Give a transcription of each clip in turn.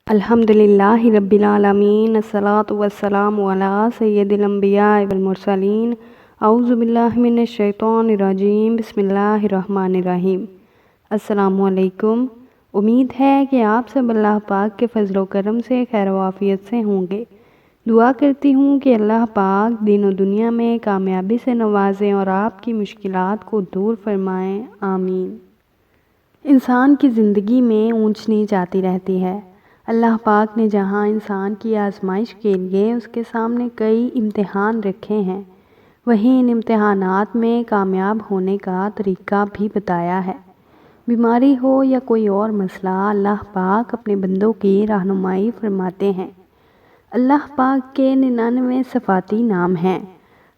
अल्हम्दुलिल्लाहि रब्बिल आलमीन अस्सलातु वस्सलामु अला सय्यदिल अंबिया वल मुरसलीन औज़ु बिल्लाहि मिनश शैतानिर रजीम बिस्मिल्लाहिर रहमानिर रहीम। अस्सलामु अलैकुम। उम्मीद है कि आप सब अल्लाह पाक के फजल व करम से खैर व आफियत से होंगे। दुआ करती हूँ कि अल्लाह पाक दीन व दुनिया में कामयाबी से नवाजें और आपकी मुश्किलात को दूर फरमाएँ, आमीन। इंसान की ज़िंदगी में ऊंच नीच आती रहती है। अल्लाह पाक ने जहाँ इंसान की आजमाइश के लिए उसके सामने कई इम्तिहान रखे हैं, वहीं इन इम्तिहानात में कामयाब होने का तरीका भी बताया है। बीमारी हो या कोई और मसला, अल्लाह पाक अपने बंदों की रहनुमाई फरमाते हैं। अल्लाह पाक के 99 सिफाती नाम हैं।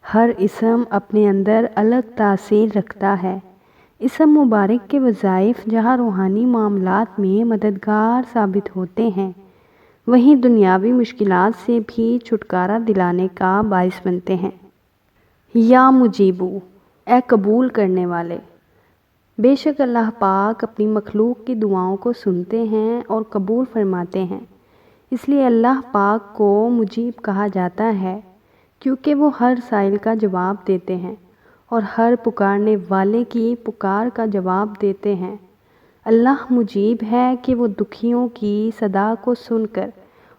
हर इसम अपने अंदर अलग तासीर रखता है। इसम मुबारक के वज़ाइफ जहाँ रूहानी मामलात में मददगार साबित होते हैं, वहीं दुनियावी मुश्किलात से भी छुटकारा दिलाने का बाइस बनते हैं। या मुजीबू, ए कबूल करने वाले। बेशक अल्लाह पाक अपनी मखलूक की दुआओं को सुनते हैं और कबूल फरमाते हैं। इसलिए अल्लाह पाक को मुजीब कहा जाता है, क्योंकि वो हर साइल का जवाब देते हैं और हर पुकारने वाले की पुकार का जवाब देते हैं। अल्लाह मुजीब है कि वो दुखियों की सदा को सुनकर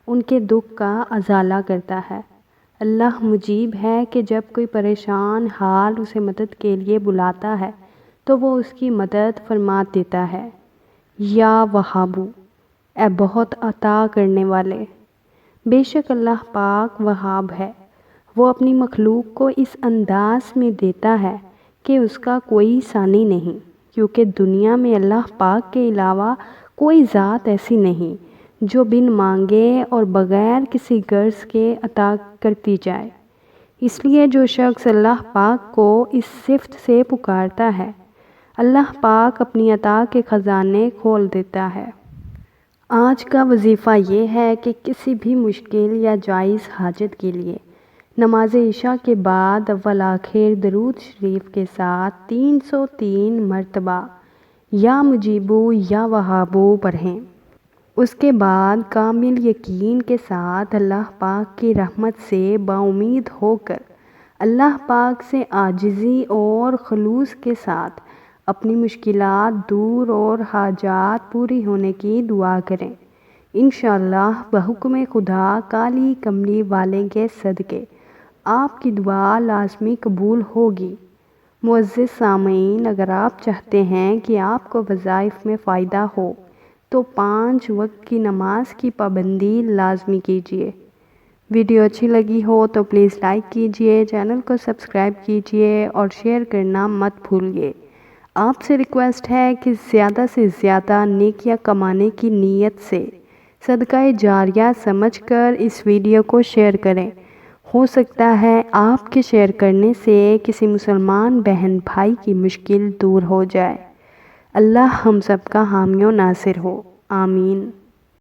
उनके दुख का अजाला करता है। अल्लाह मुजीब है कि जब कोई परेशान हाल उसे मदद के लिए बुलाता है तो वो उसकी मदद फरमा देता है। या वहाबू, ए बहुत अता करने वाले। बेशक अल्लाह पाक वहाब है। वो अपनी मखलूक को इस अंदाज में देता है कि उसका कोई सानी नहीं, क्योंकि दुनिया में अल्लाह पाक के अलावा कोई ज़ात ऐसी नहीं जो बिन मांगे और बग़ैर किसी गर्ज के अता करती जाए। इसलिए जो शख्स अल्लाह पाक को इस सिफ़त से पुकारता है, अल्लाह पाक अपनी अता के ख़जाने खोल देता है। आज का वजीफ़ा ये है कि किसी भी मुश्किल या जायज़ हाजत के लिए नमाज इशा के बाद अव्वल आखिर दरूद शरीफ के साथ 303 मरतबा या मुजीबू या वहाबू पढ़ें। उसके बाद कामिल यकीन के साथ अल्लाह पाक की रहमत से बाउमीद होकर अल्लाह पाक से आजिज़ी और खलूस के साथ अपनी मुश्किलात दूर और हाजात पूरी होने की दुआ करें। इंशाअल्लाह बहुक्म खुदा काली कमली वाले के सदके आपकी दुआ लाजमी कबूल होगी। मुअज़्ज़िज़ सामीन, अगर आप चाहते हैं कि आपको वज़ाइफ में फ़ायदा हो तो 5 वक्त की नमाज की पाबंदी लाजमी कीजिए। वीडियो अच्छी लगी हो तो प्लीज़ लाइक कीजिए, चैनल को सब्सक्राइब कीजिए और शेयर करना मत भूलिए। आपसे रिक्वेस्ट है कि ज़्यादा से ज़्यादा नेकियां कमाने की नीयत से सदका जारिया समझकर इस वीडियो को शेयर करें। हो सकता है आपके शेयर करने से किसी मुसलमान बहन भाई की मुश्किल दूर हो जाए। अल्लाह हम सब का हामी व नासिर हो, आमीन।